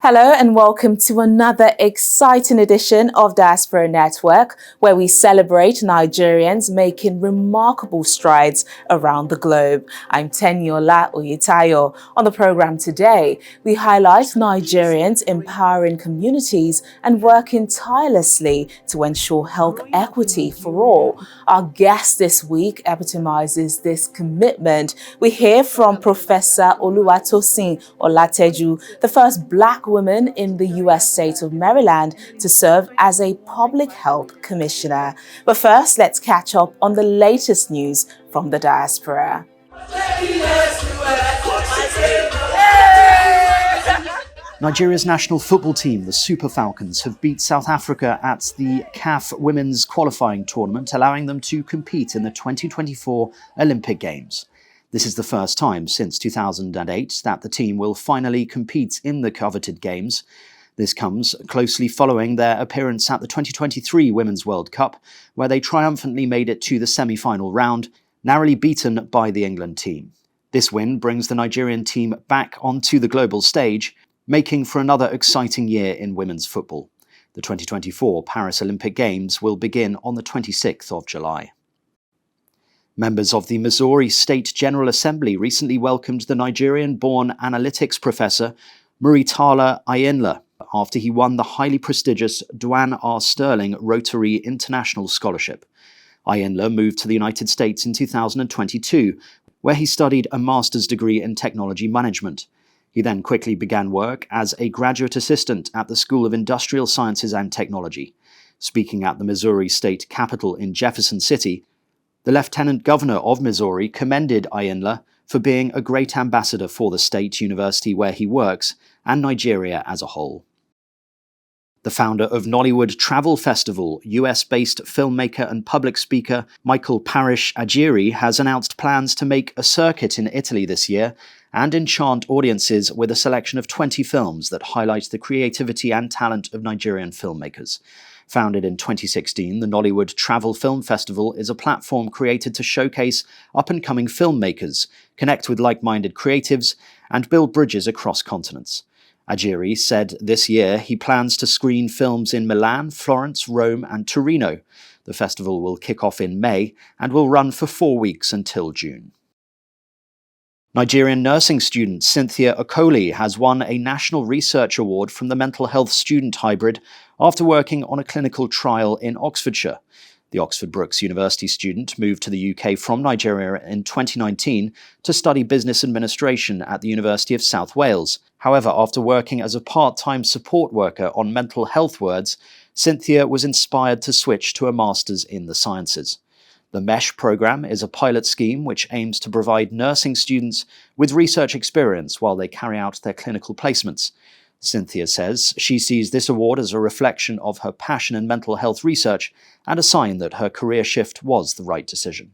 Hello and welcome to another exciting edition of Diaspora Network, where we celebrate Nigerians making remarkable strides around the globe. I'm Teniola Oyetayo. On the program today, we highlight Nigerians empowering communities and working tirelessly to ensure health equity for all. Our guest this week epitomizes this commitment. We hear from Professor Oluwatosin Olateju, the first Black woman in the U.S. state of Maryland to serve as a public health commissioner. But first, let's catch up on the latest news from the diaspora. Nigeria's national football team, the Super Falcons, have beat South Africa at the CAF Women's Qualifying Tournament, allowing them to compete in the 2024 Olympic Games. This is the first time since 2008 that the team will finally compete in the coveted Games. This comes closely following their appearance at the 2023 Women's World Cup, where they triumphantly made it to the semi-final round, narrowly beaten by the England team. This win brings the Nigerian team back onto the global stage, making for another exciting year in women's football. The 2024 Paris Olympic Games will begin on the 26th of July. Members of the Missouri State General Assembly recently welcomed the Nigerian-born analytics professor Muritala Ayenla after he won the highly prestigious Duane R. Sterling Rotary International Scholarship. Ayenla moved to the United States in 2022, where he studied a master's degree in technology management. He then quickly began work as a graduate assistant at the School of Industrial Sciences and Technology. Speaking at the Missouri State Capitol in Jefferson City, the Lieutenant Governor of Missouri commended Ayenla for being a great ambassador for the state university where he works and Nigeria as a whole. The founder of Nollywood Travel Festival, US-based filmmaker and public speaker Michael Parish Ajiri has announced plans to make a circuit in Italy this year and enchant audiences with a selection of 20 films that highlight the creativity and talent of Nigerian filmmakers. Founded in 2016, the Nollywood Travel Film Festival is a platform created to showcase up-and-coming filmmakers, connect with like-minded creatives, and build bridges across continents. Ajiri said this year he plans to screen films in Milan, Florence, Rome, and Torino. The festival will kick off in May and will run for 4 weeks until June. Nigerian nursing student Cynthia Okoli has won a National Research Award from the Mental Health Student Hybrid after working on a clinical trial in Oxfordshire. The Oxford Brookes University student moved to the UK from Nigeria in 2019 to study business administration at the University of South Wales. However, after working as a part-time support worker on mental health wards, Cynthia was inspired to switch to a master's in the sciences. The MESH program is a pilot scheme which aims to provide nursing students with research experience while they carry out their clinical placements. Cynthia says she sees this award as a reflection of her passion in mental health research and a sign that her career shift was the right decision.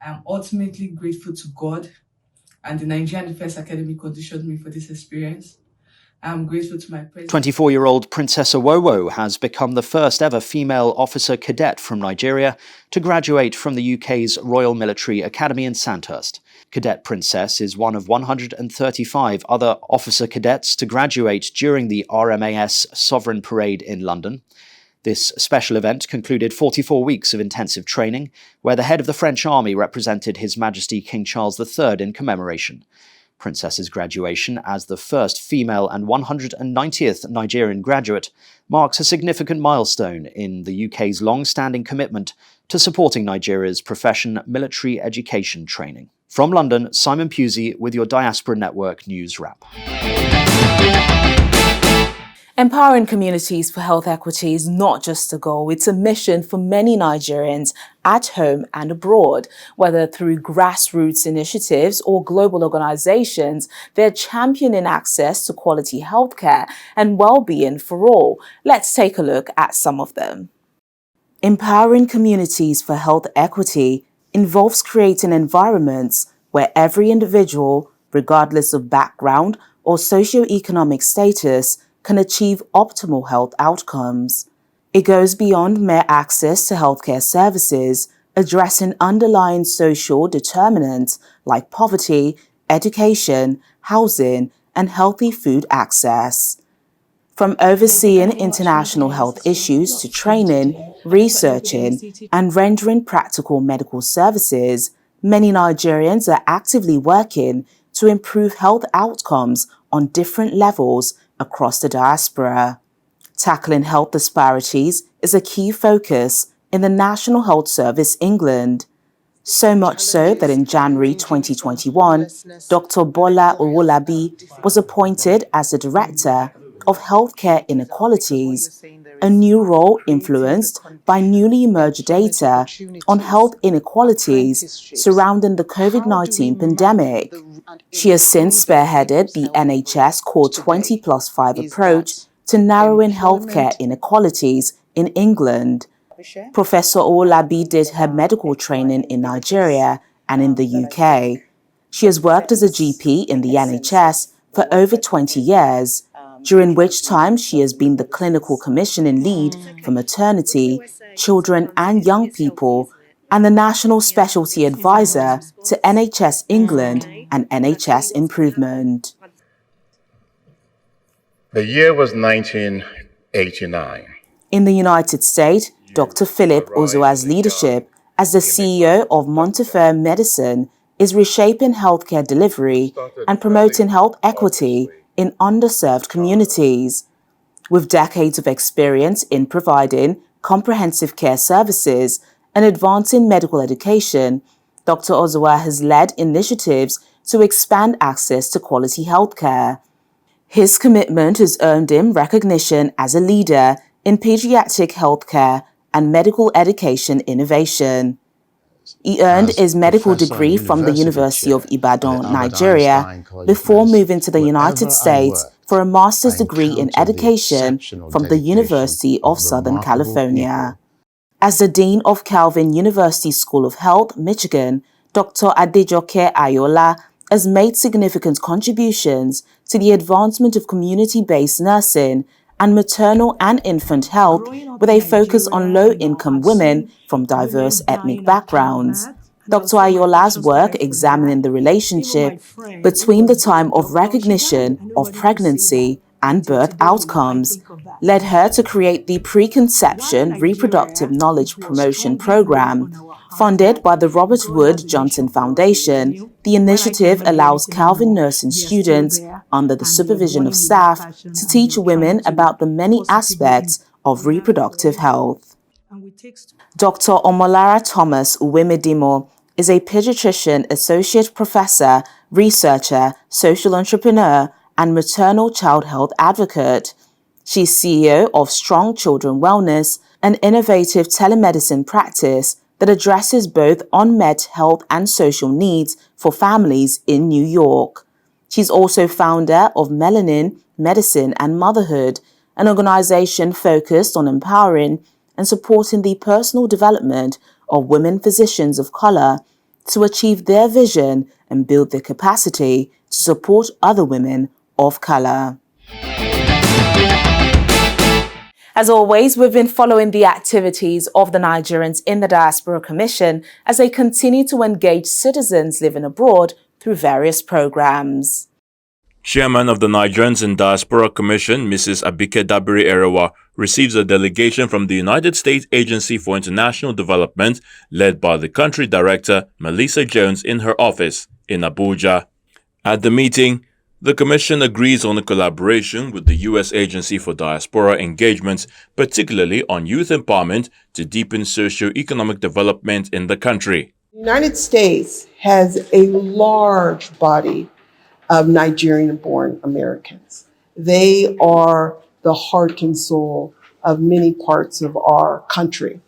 I am ultimately grateful to God and the Nigerian Defense Academy conditioned me for this experience. I am grateful to my president. 24-year-old Princess Owowo has become the first ever female officer cadet from Nigeria to graduate from the UK's Royal Military Academy in Sandhurst. Cadet Princess is one of 135 other officer cadets to graduate during the RMAS Sovereign Parade in London. This special event concluded 44 weeks of intensive training, where the head of the French army represented His Majesty King Charles III in commemoration. Princess's graduation as the first female and 190th Nigerian graduate marks a significant milestone in the UK's long-standing commitment to supporting Nigeria's profession military education training. From London, Simon Pusey with your Diaspora Network News Wrap. Empowering communities for health equity is not just a goal, it's a mission for many Nigerians at home and abroad. Whether through grassroots initiatives or global organizations, they're championing access to quality healthcare and well-being for all. Let's take a look at some of them. Empowering communities for health equity involves creating environments where every individual, regardless of background or socioeconomic status, can achieve optimal health outcomes. It goes beyond mere access to healthcare services, addressing underlying social determinants like poverty, education, housing, and healthy food access. From overseeing international health issues to training, researching, and rendering practical medical services, many Nigerians are actively working to improve health outcomes on different levels across the diaspora. Tackling health disparities is a key focus in the National Health Service England. So much so that in January 2021, Dr. Bola Owolabi was appointed as the Director of Healthcare Inequalities, a new role influenced by newly emerged data on health inequalities surrounding the COVID-19 pandemic. She has since spearheaded the NHS Core 20+5 approach to narrowing healthcare inequalities in England. Professor Owolabi did her medical training in Nigeria and in the UK. She has worked as a GP in the NHS for over 20 years, during which time she has been the clinical commissioning lead for maternity, children and young people, and the National Specialty Advisor to NHS England and NHS Improvement. The year was 1989. In the United States, Dr. Philip Ozua's leadership as the CEO of Montefiore Medicine is reshaping healthcare delivery and promoting health equity in underserved communities. With decades of experience in providing comprehensive care services and advancing medical education, Dr. Ozua has led initiatives to expand access to quality healthcare. His commitment has earned him recognition as a leader in pediatric healthcare and medical education innovation. He earned his medical degree from the University of Ibadan, Nigeria, before moving to the United States for a master's degree in education from the University of Southern California. As the Dean of Calvin University School of Health, Michigan, Dr. Adejoke Ayola has made significant contributions to the advancement of community-based nursing and maternal and infant health with a focus on low-income women from diverse ethnic backgrounds. Dr. Ayola's work examining the relationship between the time of recognition of pregnancy and birth outcomes led her to create the Preconception Reproductive Knowledge Promotion Program. Funded by the Robert Wood Johnson Foundation, the initiative allows Calvin nursing students, under the supervision of staff, to teach women about the many aspects of reproductive health. Dr. Omolara Thomas Uwemedimo is a pediatrician, associate professor, researcher, social entrepreneur, and maternal child health advocate. She's CEO of Strong Children Wellness, an innovative telemedicine practice that addresses both unmet health and social needs for families in New York. She's also founder of Melanin, Medicine and Motherhood, an organization focused on empowering and supporting the personal development of women physicians of color to achieve their vision and build their capacity to support other women of color. As always, we've been following the activities of the Nigerians in the Diaspora Commission as they continue to engage citizens living abroad through various programs. Chairman of the Nigerians in Diaspora Commission, Mrs. Abike Dabiri Erewa, receives a delegation from the United States Agency for International Development, led by the country director, Melissa Jones, in her office in Abuja. At the meeting, the Commission agrees on a collaboration with the U.S. Agency for Diaspora Engagements, particularly on youth empowerment to deepen socio-economic development in the country. The United States has a large body of Nigerian-born Americans. They are the heart and soul of many parts of our country.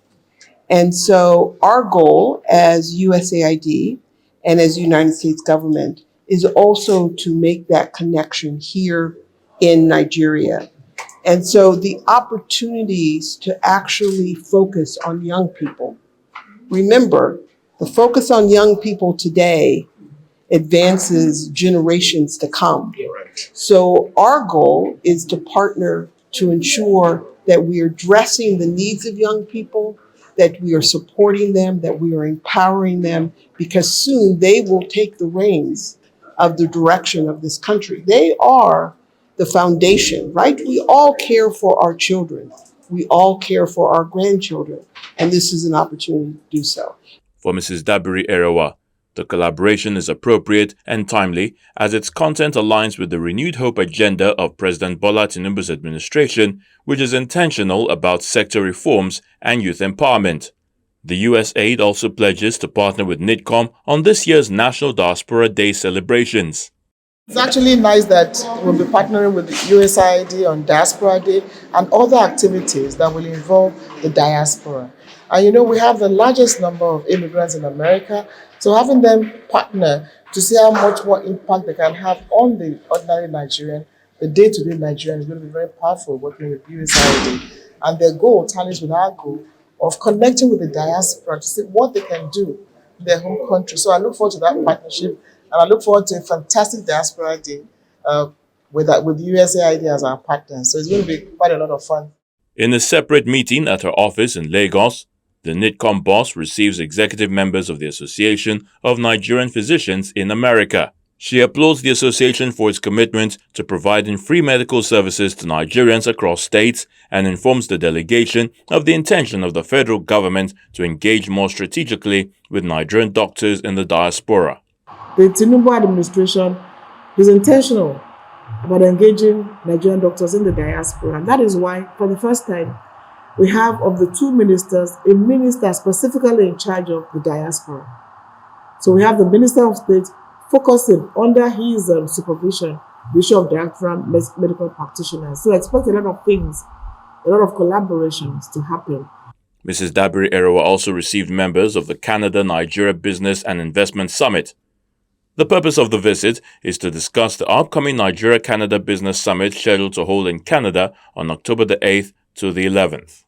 And so our goal as USAID and as United States government is also to make that connection here in Nigeria. And so the opportunities to actually focus on young people. Remember, the focus on young people today advances generations to come. So our goal is to partner to ensure that we are addressing the needs of young people, that we are supporting them, that we are empowering them, because soon they will take the reins of the direction of this country. They are the foundation, right? We all care for our children. We all care for our grandchildren. And this is an opportunity to do so. For Mrs. Dabiri Erewa, the collaboration is appropriate and timely as its content aligns with the renewed hope agenda of President Bola Tinubu's administration, which is intentional about sector reforms and youth empowerment. The USAID also pledges to partner with NIDCOM on this year's National Diaspora Day celebrations. It's actually nice that we'll be partnering with the USAID on Diaspora Day and other activities that will involve the diaspora. And we have the largest number of immigrants in America, so having them partner to see how much more impact they can have on the ordinary Nigerian, the day-to-day Nigerian, is going to be very powerful working with USAID. And their goal tallies with our goal of connecting with the diaspora to see what they can do in their home country. So I look forward to that partnership, and I look forward to a fantastic Diaspora Day with USAID as our partner. So it's going to be quite a lot of fun. In a separate meeting at her office in Lagos, the NIDCOM boss receives executive members of the Association of Nigerian Physicians in America. She applauds the association for its commitment to providing free medical services to Nigerians across states and informs the delegation of the intention of the federal government to engage more strategically with Nigerian doctors in the diaspora. The Tinubu administration is intentional about engaging Nigerian doctors in the diaspora. And that is why, for the first time, we have, of the two ministers, a minister specifically in charge of the diaspora. So we have the Minister of State focusing under his supervision, the issue of diaspora medical practitioners. So expect a lot of things, a lot of collaborations to happen. Mrs. Dabiri Erewa also received members of the Canada-Nigeria Business and Investment Summit. The purpose of the visit is to discuss the upcoming Nigeria-Canada Business Summit scheduled to hold in Canada on October the 8th to the 11th.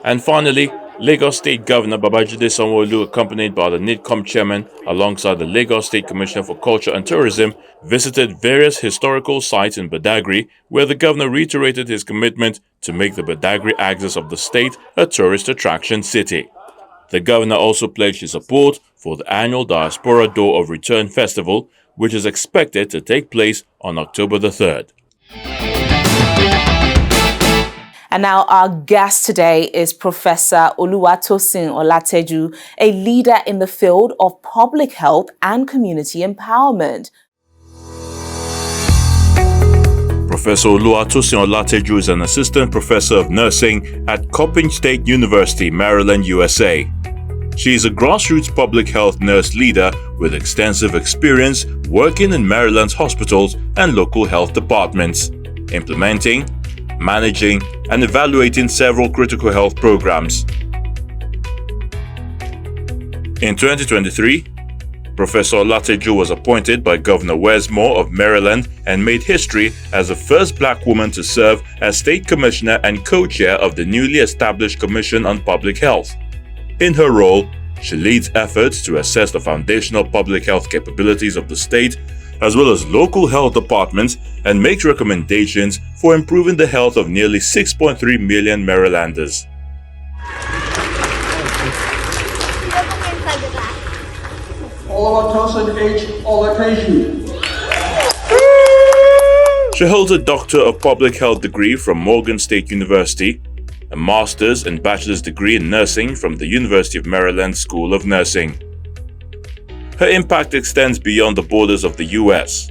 And finally, Lagos State Governor Babajide Sanwo-Olu, accompanied by the NIDCOM chairman alongside the Lagos State Commissioner for Culture and Tourism, visited various historical sites in Badagry, where the governor reiterated his commitment to make the Badagry axis of the state a tourist attraction city. The governor also pledged his support for the annual Diaspora Door of Return Festival, which is expected to take place on October the 3rd. And now our guest today is Professor Oluwatosin Olateju, a leader in the field of public health and community empowerment. Professor Oluwatosin Olateju is an assistant professor of nursing at Coppin State University, Maryland, USA. She is a grassroots public health nurse leader with extensive experience working in Maryland's hospitals and local health departments, implementing, managing, and evaluating several critical health programs. In 2023, Professor Olateju was appointed by Governor Wes Moore of Maryland and made history as the first black woman to serve as state commissioner and co-chair of the newly established Commission on Public Health. In her role, she leads efforts to assess the foundational public health capabilities of the state, as well as local health departments, and makes recommendations for improving the health of nearly 6.3 million Marylanders. She holds a Doctor of Public Health degree from Morgan State University, a master's and bachelor's degree in nursing from the University of Maryland School of Nursing. Her impact extends beyond the borders of the US.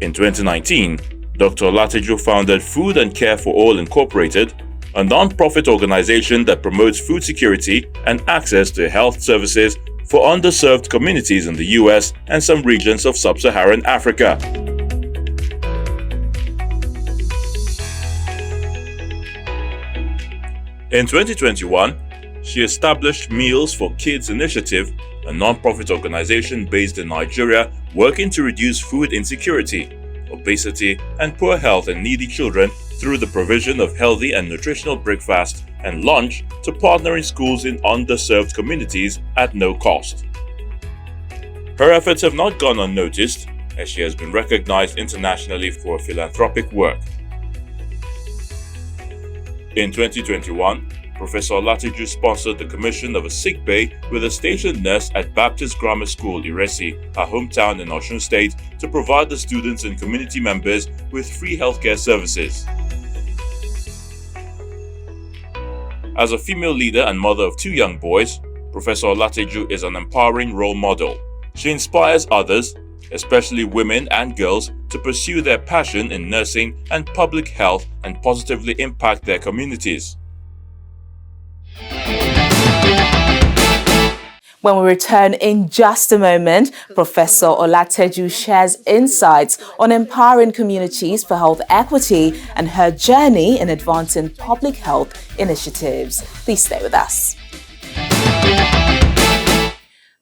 In 2019, Dr. Olateju founded Food and Care for All Incorporated, a non-profit organization that promotes food security and access to health services for underserved communities in the US and some regions of sub-Saharan Africa. In 2021, she established Meals for Kids Initiative, a non-profit organization based in Nigeria working to reduce food insecurity, obesity, and poor health in needy children through the provision of healthy and nutritional breakfast and lunch to partnering schools in underserved communities at no cost. Her efforts have not gone unnoticed, as she has been recognized internationally for her philanthropic work. In 2021, Professor Olateju sponsored the commission of a sick bay with a station nurse at Baptist Grammar School, Iresi, her hometown in Osun State, to provide the students and community members with free healthcare services. As a female leader and mother of 2 young boys, Professor Olateju is an empowering role model. She inspires others, especially women and girls, to pursue their passion in nursing and public health and positively impact their communities. When we return in just a moment, Professor Olateju shares insights on empowering communities for health equity and her journey in advancing public health initiatives. Please stay with us.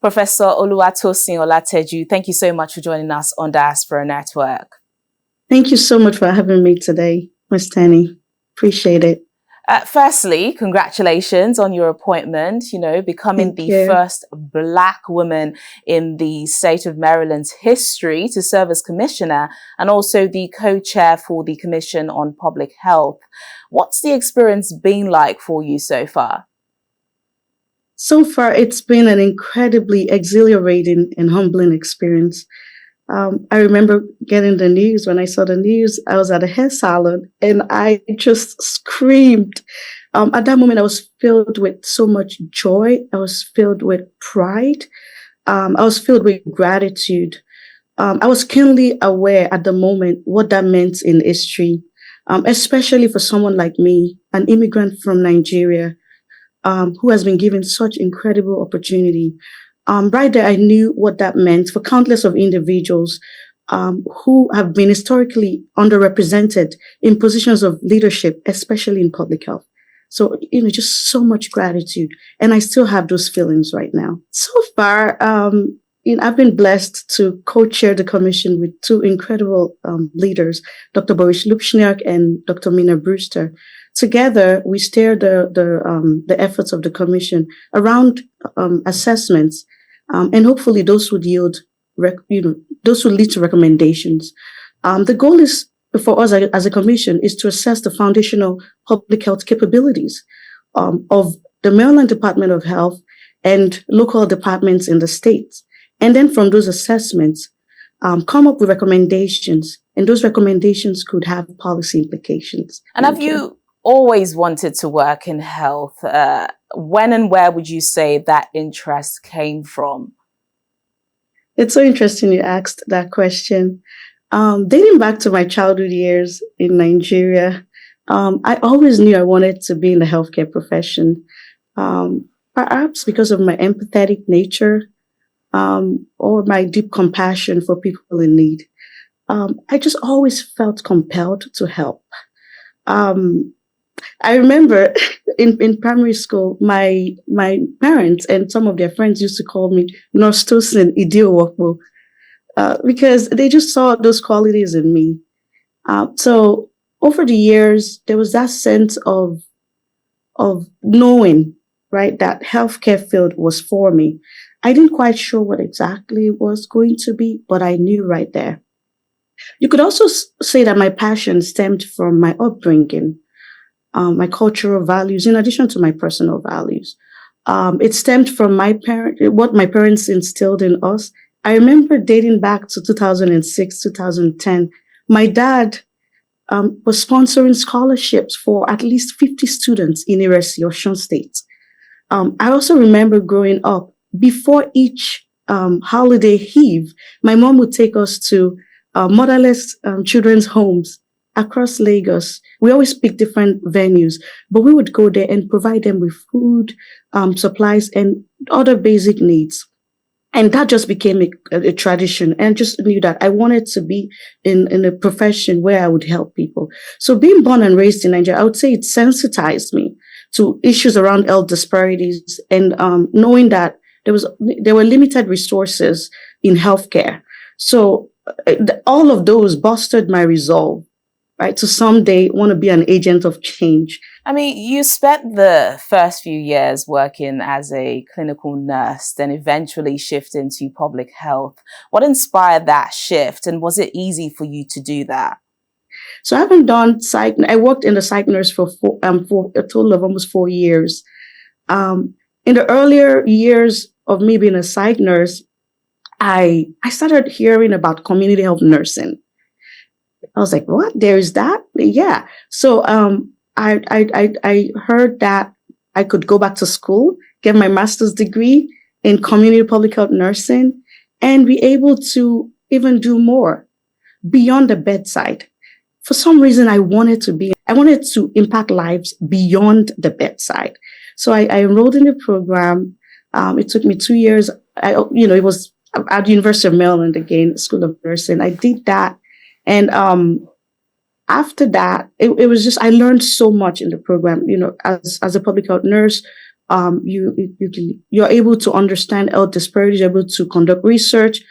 Professor Oluwatosin Olateju, thank you so much for joining us on Diaspora Network. Thank you so much for having me today, Ms. Tenny. Appreciate it. Firstly, congratulations on your appointment, becoming the first Black woman in the state of Maryland's history to serve as commissioner and also the co-chair for the Commission on Public Health. What's the experience been like for you so far? So far, it's been an incredibly exhilarating and humbling experience. I remember getting the news. When I saw the news, I was at a hair salon and I just screamed. At that moment, I was filled with so much joy. I was filled with pride. I was filled with gratitude. I was keenly aware at the moment what that meant in history, especially for someone like me, an immigrant from Nigeria, who has been given such incredible opportunity. Right there, I knew what that meant for countless of individuals who have been historically underrepresented in positions of leadership, especially in public health. So, just so much gratitude. And I still have those feelings right now. So far, I've been blessed to co-chair the commission with 2 incredible leaders, Dr. Boris Lupchniak and Dr. Mina Brewster. Together, we steer the efforts of the commission around assessments, and hopefully those would yield, those would lead to recommendations. The goal is for us as a commission is to assess the foundational public health capabilities of the Maryland Department of Health and local departments in the states, and then from those assessments, come up with recommendations, and those recommendations could have policy implications. And have you always wanted to work in health? When and where would you say that interest came from? It's so interesting you asked that question. Dating back to my childhood years in Nigeria, I always knew I wanted to be in the healthcare profession, perhaps because of my empathetic nature or my deep compassion for people in need. I just always felt compelled to help. I remember in primary school, my parents and some of their friends used to call me Nurse Tosin Idiowokbo, because they just saw those qualities in me. So over the years, there was that sense of knowing, right, that healthcare field was for me. I didn't quite sure what exactly it was going to be, but I knew right there. You could also say that my passion stemmed from my upbringing. My cultural values, in addition to my personal values. It stemmed from what my parents instilled in us. I remember dating back to 2006, 2010. My dad was sponsoring scholarships for at least 50 students in Iresi, Osun State. I also remember growing up, before each holiday eve, my mom would take us to motherless children's homes across Lagos. We always pick different venues, but we would go there and provide them with food, supplies, and other basic needs. And that just became a tradition. And I just knew that I wanted to be in a profession where I would help people. So being born and raised in Nigeria, I would say it sensitized me to issues around health disparities and knowing that there were limited resources in healthcare. So all of those bolstered my resolve, right, to someday want to be an agent of change. I mean, you spent the first few years working as a clinical nurse, then eventually shifting to public health. What inspired that shift, and was it easy for you to do that? So I haven't done psych. I worked in the psych nurse for a total of almost 4 years. In the earlier years of me being a psych nurse, I started hearing about community health nursing. I was like, what? There is that? Yeah. So I heard that I could go back to school, get my master's degree in community public health nursing, and be able to even do more beyond the bedside. For some reason, I wanted to impact lives beyond the bedside. So I enrolled in the program. It took me 2 years. It was at the University of Maryland again, School of Nursing. I did that. And after that, it was just, I learned so much in the program. As a public health nurse, you're able to understand health disparities, you're able to conduct research.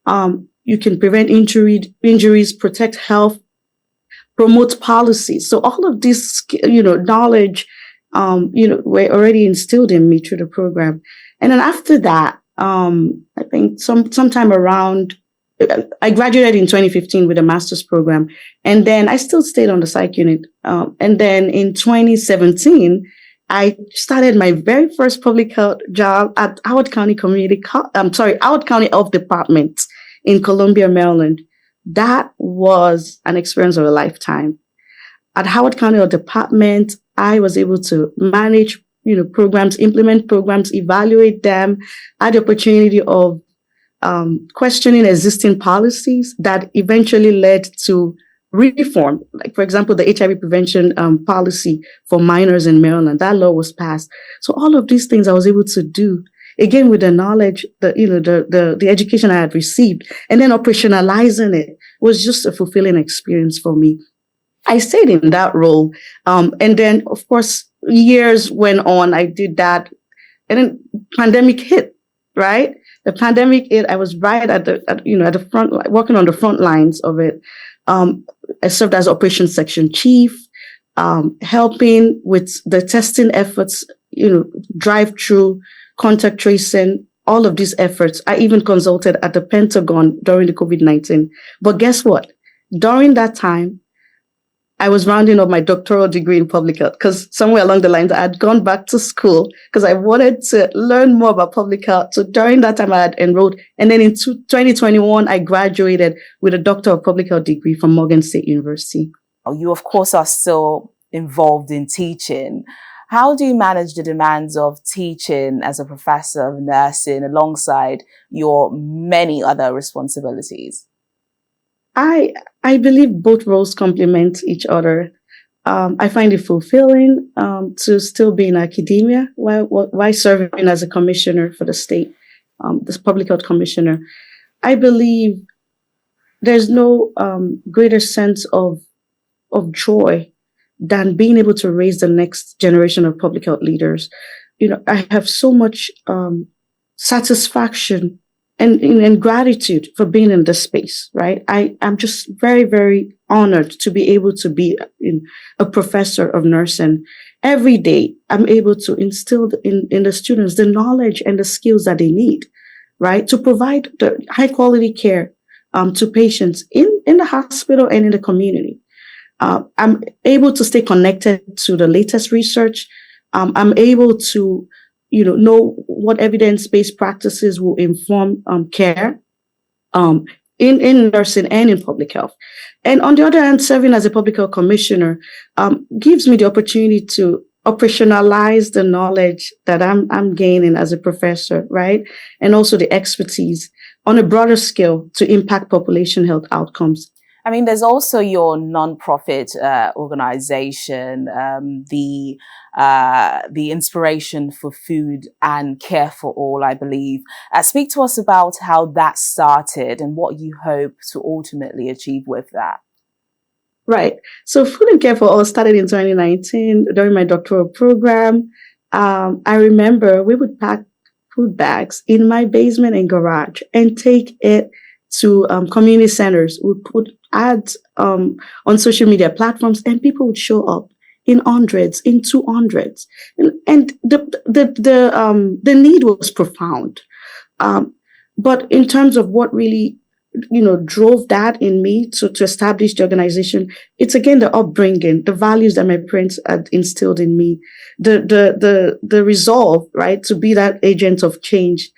You can prevent injuries, protect health, promote policies. So all of this, knowledge, were already instilled in me through the program. And then after that, I think sometime around, I graduated in 2015 with a master's program, and then I still stayed on the psych unit. And then in 2017, I started my very first public health job at Howard County Howard County Health Department in Columbia, Maryland. That was an experience of a lifetime. At Howard County Health Department, I was able to manage, programs, implement programs, evaluate them. I had the opportunity of questioning existing policies that eventually led to reform. Like, for example, the HIV prevention policy for minors in Maryland, that law was passed. So all of these things I was able to do, again, with the knowledge, the education I had received, and then operationalizing it was just a fulfilling experience for me. I stayed in that role. And then, of course, years went on. I did that. And then pandemic hit, right? The pandemic hit. I was right at the front, working on the front lines of it. I served as operations section chief, helping with the testing efforts, drive-through, contact tracing, all of these efforts. I even consulted at the Pentagon during the COVID-19. But guess what? During that time, I was rounding up my doctoral degree in public health, because somewhere along the lines I had gone back to school because I wanted to learn more about public health. So during that time I had enrolled, and then in 2021 I graduated with a Doctor of Public Health degree from Morgan State University. You, of course, are still involved in teaching. How do you manage the demands of teaching as a professor of nursing alongside your many other responsibilities? I believe both roles complement each other. I find it fulfilling to still be in academia while serving as a commissioner for the state, this public health commissioner. I believe there's no greater sense of joy than being able to raise the next generation of public health leaders. I have so much satisfaction and gratitude for being in this space, right? I'm just very, very honored to be able to be a professor of nursing. Every day, I'm able to instill in the students the knowledge and the skills that they need, right? To provide the high quality care to patients in the hospital and in the community. I'm able to stay connected to the latest research. I'm able to know what evidence-based practices will inform care in nursing and in public health. And on the other hand, serving as a public health commissioner gives me the opportunity to operationalize the knowledge that I'm gaining as a professor, right? And also the expertise on a broader scale to impact population health outcomes. I mean, there's also your nonprofit organization, the Inspiration for Food and Care for All, I believe. Speak to us about how that started and what you hope to ultimately achieve with that. Right. So Food and Care for All started in 2019 during my doctoral program. I remember we would pack food bags in my basement and garage and take it to community centers. We put ads on social media platforms, and people would show up in hundreds, in 200s, and the need was profound. But in terms of what really drove that in me to establish the organization. It's again the upbringing, the values that my parents had instilled in me, the resolve, right, to be that agent of change.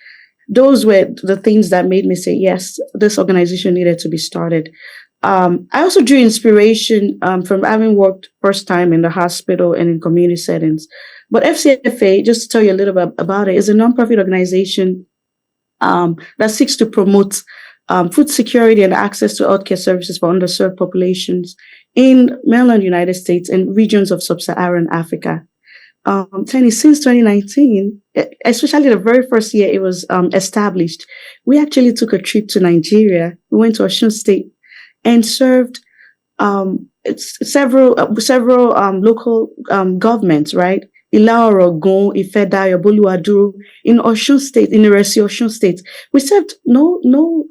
Those were the things that made me say, yes, this organization needed to be started. I also drew inspiration from having worked first time in the hospital and in community settings. But FCFA, just to tell you a little bit about it, is a nonprofit organization that seeks to promote food security and access to healthcare services for underserved populations in mainland United States and regions of sub-Saharan Africa. Tenny, since 2019, especially the very first year it was established, we actually took a trip to Nigeria. We went to Osun State and served several local governments, right? Ilaorogun, Ifedayo, Boluwaduro, in Osun State, in Iresi, Osun State. We served no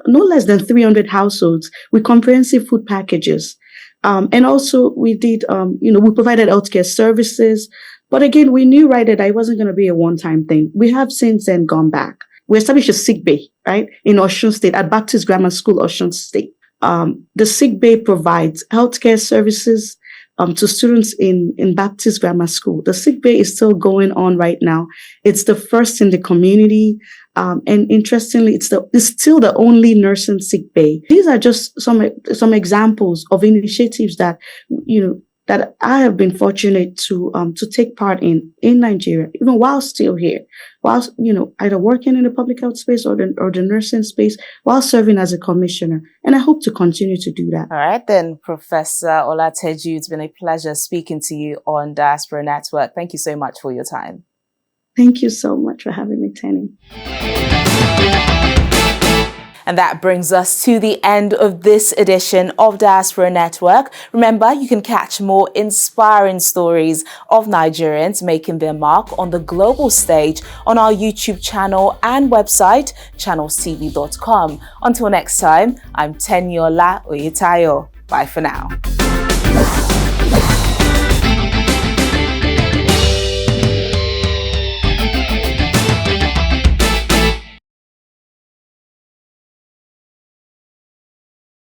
less than 300 households with comprehensive food packages. And also we did, we provided healthcare services. But again, we knew right that it wasn't going to be a one-time thing. We have since then gone back. We established a sick bay, right, in Osun State at Baptist Grammar School, Osun State. The sick bay provides healthcare services to students in Baptist Grammar School. The sick bay is still going on right now. It's the first in the community. And interestingly, it's still the only nursing sick bay. These are just some examples of initiatives that, that I have been fortunate to take part in Nigeria, even while still here, while, either working in the public health space or the nursing space, while serving as a commissioner. And I hope to continue to do that. All right, then, Professor Olateju, it's been a pleasure speaking to you on Diaspora Network. Thank you so much for your time. Thank you so much for having me, Tenny. And that brings us to the end of this edition of Diaspora Network. Remember, you can catch more inspiring stories of Nigerians making their mark on the global stage on our YouTube channel and website, channelstv.com. Until next time, I'm Tenyola Oyetayo. Bye for now.